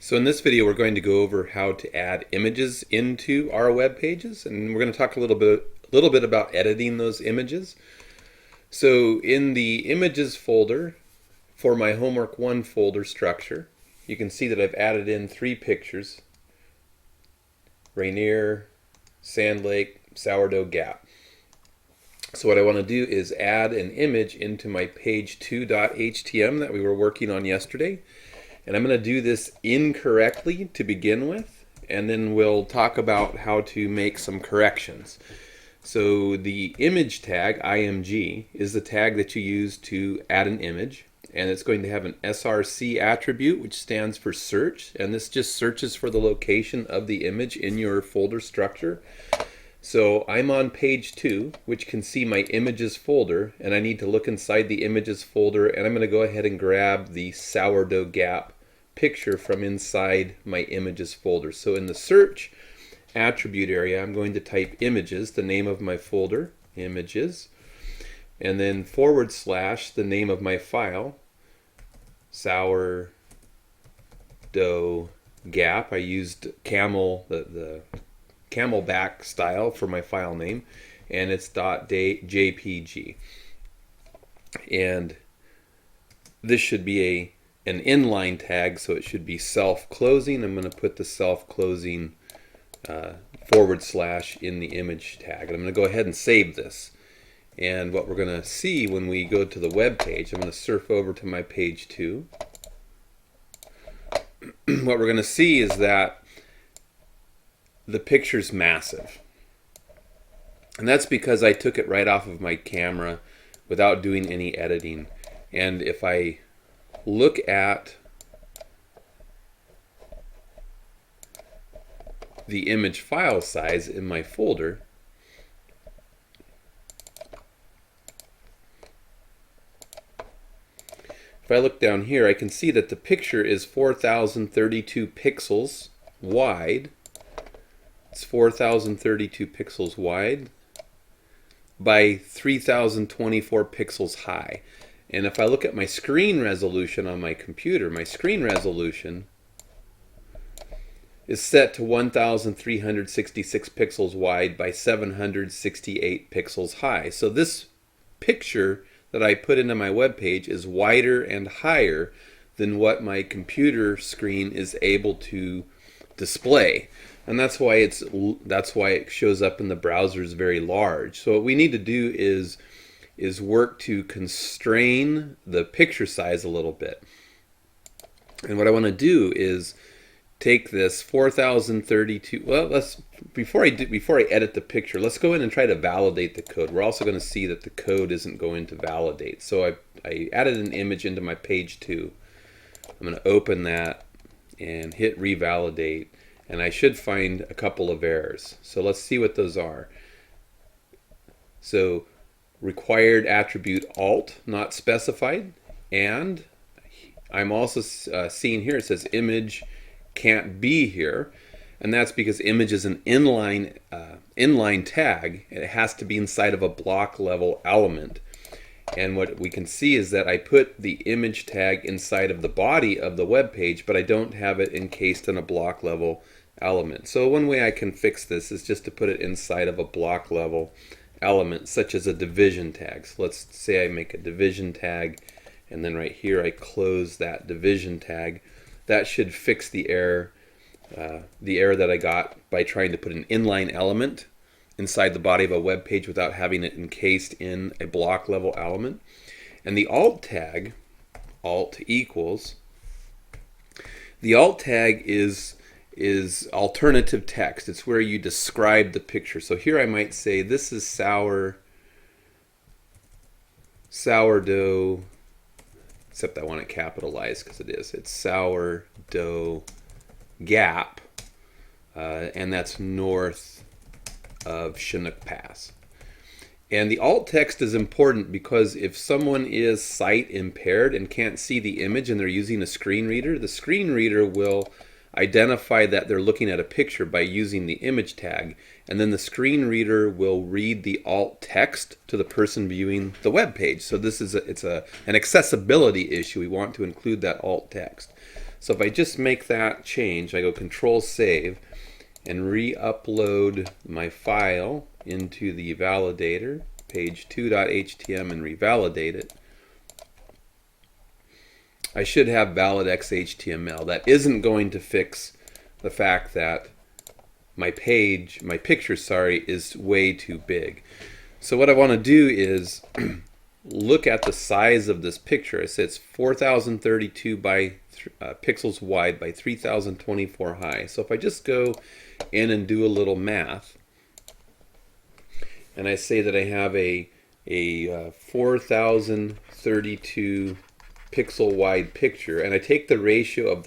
So in this video we're going to go over how to add images into our web pages, and we're going to talk a little bit about editing those images. So in the images folder for my homework 1 folder structure, you can see that I've added in 3 pictures: Rainier, Sand Lake, Sourdough Gap. So what I want to do is add an image into my page2.html that we were working on yesterday. And I'm going to do this incorrectly to begin with, and then we'll talk about how to make some corrections. So the image tag, img, is the tag that you use to add an image, and it's going to have an src attribute, which stands for search, and this just searches for the location of the image in your folder structure. So I'm on page 2, which can see my images folder, and I need to look inside the images folder, and I'm going to go ahead and grab the Sourdough Gap picture from inside my images folder. So in the search attribute area, I'm going to type images, the name of my folder, images, and then / the name of my file, Sourdough Gap. I used camel, the camelback style for my file name, and it's .jpg. And this should be an inline tag, so it should be self-closing. I'm going to put the self-closing / in the image tag. And I'm going to go ahead and save this. And what we're going to see when we go to the web page, I'm going to surf over to my page 2. What we're going to see is that the picture's massive. And that's because I took it right off of my camera without doing any editing. And if I look at the image file size in my folder, if I look down here, I can see that the picture is 4032 pixels wide. It's 4032 pixels wide by 3024 pixels high. And if I look at my screen resolution on my computer, my screen resolution is set to 1366 pixels wide by 768 pixels high. So this picture that I put into my web page is wider and higher than what my computer screen is able to display. And that's why it shows up in the browser as very large. So what we need to do is work to constrain the picture size a little bit. And what I want to do is take this 4032. Well, before I edit the picture, let's go in and try to validate the code. We're also going to see that the code isn't going to validate. So I added an image into my page 2. I'm going to open that and hit revalidate, and I should find a couple of errors. So let's see what those are. So required attribute alt not specified, and I'm also seeing here it says image can't be here, and that's because image is an inline tag. It has to be inside of a block level element. And what we can see is that I put the image tag inside of the body of the web page, but I don't have it encased in a block level element. So one way I can fix this is just to put it inside of a block level element, such as a division tag. So let's say I make a division tag, and then right here I close that division tag. That should fix the error that I got by trying to put an inline element inside the body of a web page without having it encased in a block level element. And the alt tag, alt equals, the alt tag is alternative text. It's where you describe the picture. So here I might say this is sourdough, except I want it capitalized because it is. It's Sourdough Gap, and that's north of Chinook Pass. And the alt text is important because if someone is sight impaired and can't see the image and they're using a screen reader, the screen reader will identify that they're looking at a picture by using the image tag, and then the screen reader will read the alt text to the person viewing the web page. So this is an accessibility issue. We want to include that alt text. So if I just make that change, I go Control Save and re-upload my file into the validator, page2.html, and revalidate it, I should have valid xhtml. That isn't going to fix the fact that my picture, is way too big. So what I want to do is look at the size of this picture. I said it's 4032 by pixels wide by 3024 high. So if I just go in and do a little math, and I say that I have a 4032 pixel wide picture, and I take the ratio of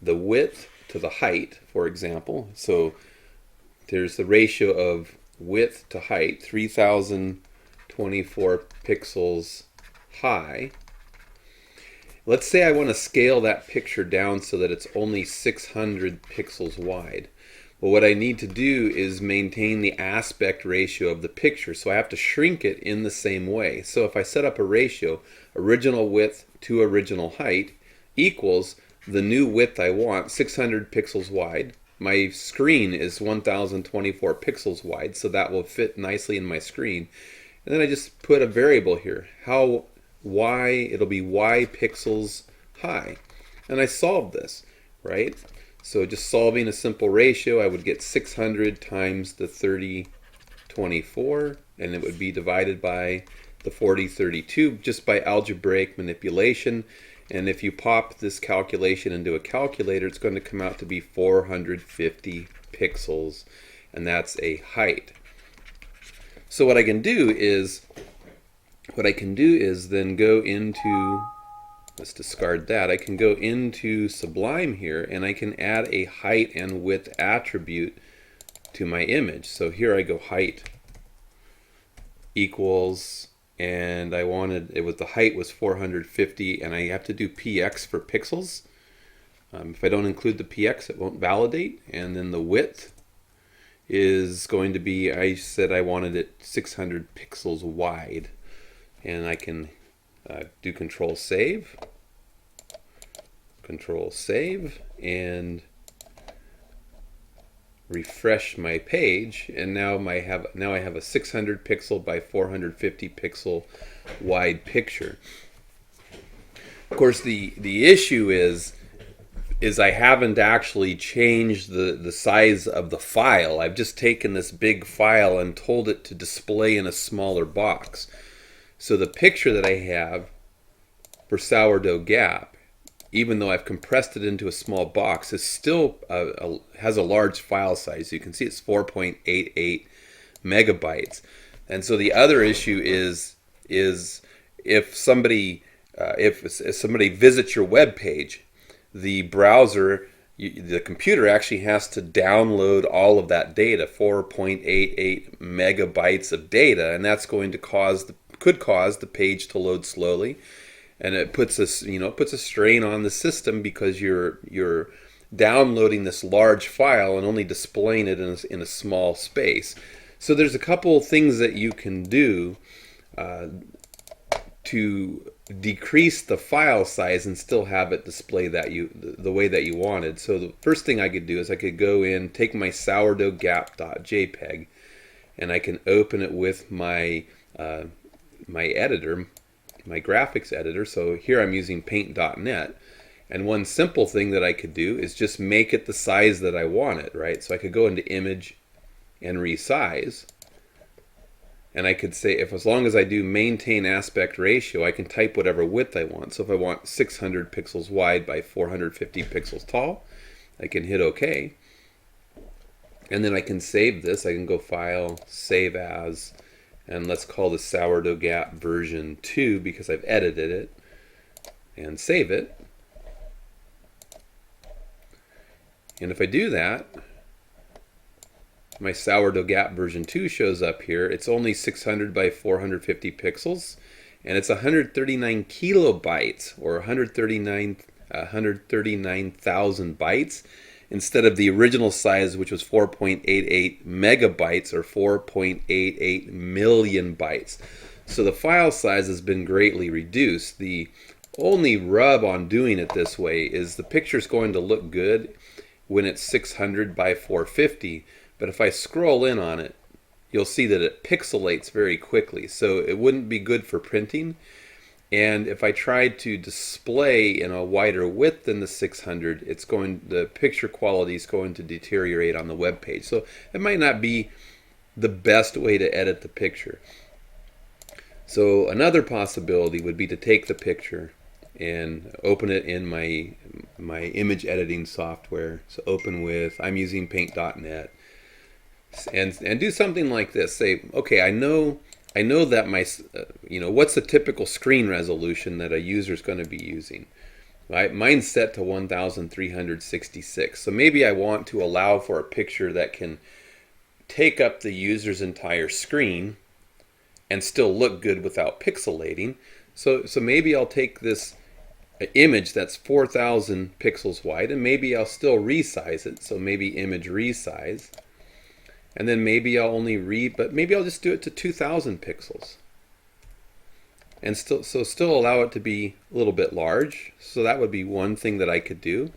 the width to the height, for example. So there's the ratio of width to height, 3024 pixels high. Let's say I want to scale that picture down so that it's only 600 pixels wide. Well, what I need to do is maintain the aspect ratio of the picture, so I have to shrink it in the same way. So if I set up a ratio, original width to original height equals the new width I want, 600 pixels wide. My screen is 1024 pixels wide, so that will fit nicely in my screen. And then I just put a variable here, it'll be y pixels high. And I solved this, right? So just solving a simple ratio, I would get 600 times the 3024, and it would be divided by the 4032 just by algebraic manipulation. And if you pop this calculation into a calculator, it's going to come out to be 450 pixels, and that's a height. So what I can do is then go into, let's discard that. I can go into Sublime here, and I can add a height and width attribute to my image. So here I go height equals, and I wanted, the height was 450, and I have to do px for pixels. If I don't include the px, it won't validate. And then the width is going to be, I said I wanted it 600 pixels wide, and I can do Control Save, and refresh my page, and now I have a 600 pixel by 450 pixel wide picture. Of course, the issue is I haven't actually changed the size of the file. I've just taken this big file and told it to display in a smaller box. So the picture that I have for Sourdough Gap, even though I've compressed it into a small box, is still has a large file size. You can see it's 4.88 megabytes. And so the other issue is if somebody visits your web page, the browser, the computer actually has to download all of that data, 4.88 megabytes of data, and that's going to could cause the page to load slowly, and it puts a strain on the system because you're downloading this large file and only displaying it in a small space. So there's a couple of things that you can do to decrease the file size and still have it display the way that you wanted. So the first thing I could do is I could go in, take my sourdoughgap.jpg, and I can open it with my editor, my graphics editor. So here I'm using paint.net, and one simple thing that I could do is just make it the size that I want it, right? So I could go into image and resize, and I could say, as long as I do maintain aspect ratio, I can type whatever width I want. So if I want 600 pixels wide by 450 pixels tall, I can hit OK. And then I can save this. I can go File, Save As, and let's call this Sourdough Gap version 2 because I've edited it, and save it. And if I do that, my Sourdough Gap version 2 shows up here. It's only 600 by 450 pixels, and it's 139 kilobytes, or 139,000 bytes, instead of the original size, which was 4.88 megabytes, or 4.88 million bytes. So the file size has been greatly reduced. The only rub on doing it this way is the picture's going to look good when it's 600 by 450, but if I scroll in on it, you'll see that it pixelates very quickly, so it wouldn't be good for printing. And if I tried to display in a wider width than the 600, the picture quality is going to deteriorate on the web page. So it might not be the best way to edit the picture. So another possibility would be to take the picture and open it in my image editing software. So open with, I'm using paint.net, and do something like this. Say, okay, I know that my, what's the typical screen resolution that a user is going to be using? Right? Mine's set to 1366. So maybe I want to allow for a picture that can take up the user's entire screen and still look good without pixelating. So maybe I'll take this image that's 4,000 pixels wide, and maybe I'll still resize it. So maybe image resize. And then maybe I'll maybe I'll just do it to 2,000 pixels. And still allow it to be a little bit large. So that would be one thing that I could do.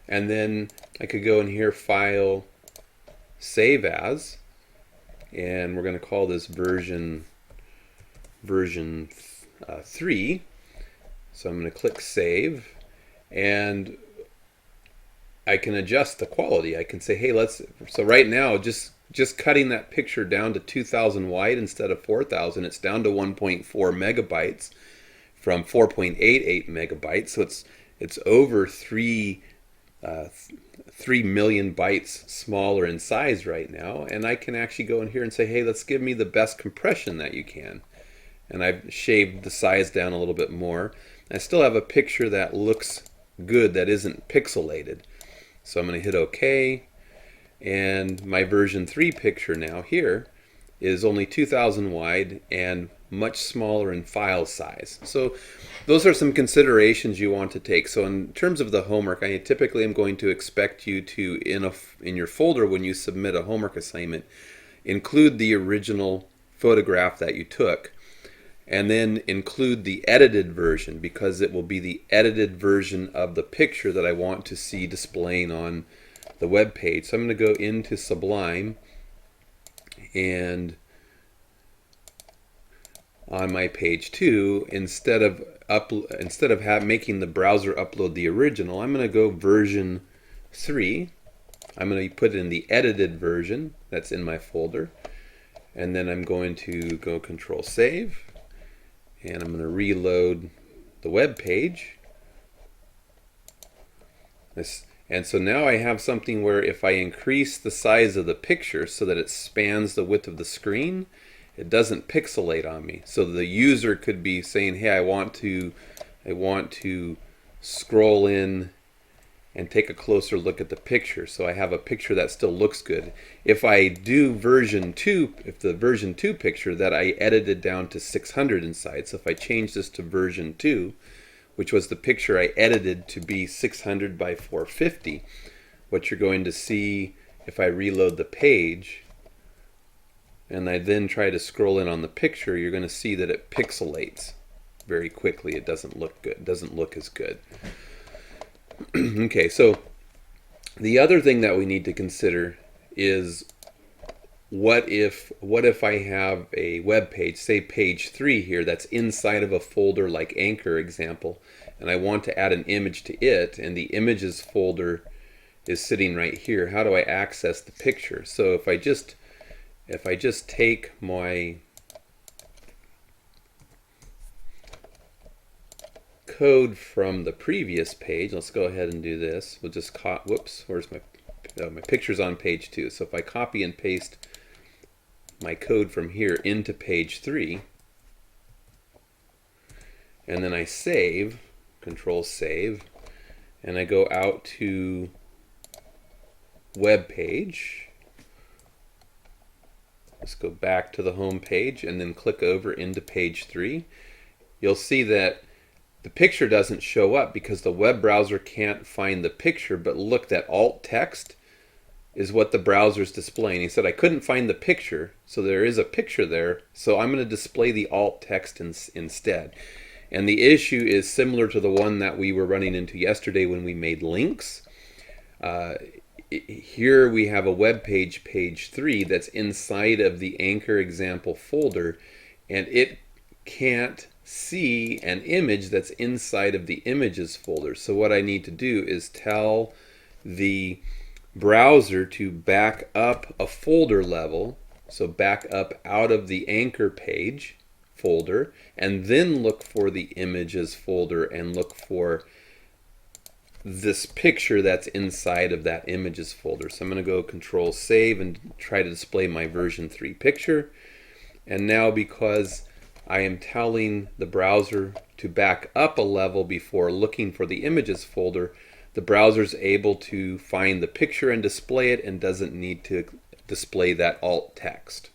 And then I could go in here, File, Save As, and we're going to call this version 3. So I'm going to click Save, and I can adjust the quality. I can say, hey, so right now, just cutting that picture down to 2,000 wide instead of 4,000, it's down to 1.4 megabytes from 4.88 megabytes. So it's over 3 million bytes smaller in size right now. And I can actually go in here and say, hey, let's give me the best compression that you can. And I've shaved the size down a little bit more. I still have a picture that looks good, that isn't pixelated. So I'm going to hit OK. And my version 3 picture now here is only 2,000 wide and much smaller in file size. So those are some considerations you want to take. So in terms of the homework, I typically am going to expect you to, in your folder when you submit a homework assignment, include the original photograph that you took, and then include the edited version, because it will be the edited version of the picture that I want to see displaying on the web page. So I'm going to go into Sublime, and on my page 2, instead of making the browser upload the original, I'm going to go version 3. I'm going to put in the edited version that's in my folder, and then I'm going to go Control Save, and I'm going to reload the web page. And so now I have something where if I increase the size of the picture so that it spans the width of the screen, it doesn't pixelate on me. So the user could be saying, hey, I want to scroll in and take a closer look at the picture. So I have a picture that still looks good. If I do version 2, if the version 2 picture that I edited down to 600 inside, so if I change this to version 2, which was the picture I edited to be 600 by 450, what you're going to see if I reload the page and I then try to scroll in on the picture, you're going to see that it pixelates very quickly. It doesn't look good. It doesn't look as good. Okay, so the other thing that we need to consider is what if I have a web page, say page 3 here, that's inside of a folder like Anchor example, and I want to add an image to it, and the images folder is sitting right here. How do I access the picture? So if I just take my code from the previous page, let's go ahead and do this. We'll just whoops, where's my picture's on page 2. So if I copy and paste my code from here into page 3, and then I save, Control Save, and I go out to web page. Let's go back to the home page and then click over into page 3. You'll see that the picture doesn't show up because the web browser can't find the picture, but look, that alt text is what the browser is displaying. He said I couldn't find the picture, so there is a picture there, so I'm going to display the alt text instead. And the issue is similar to the one that we were running into yesterday when we made links. Here we have a web page, page 3, that's inside of the anchor example folder, and it can't see an image that's inside of the images folder. So what I need to do is tell the browser to back up a folder level, so back up out of the anchor page folder, and then look for the images folder and look for this picture that's inside of that images folder. So I'm going to go Control Save and try to display my version 3 picture. And now, because I am telling the browser to back up a level before looking for the images folder, the browser is able to find the picture and display it and doesn't need to display that alt text.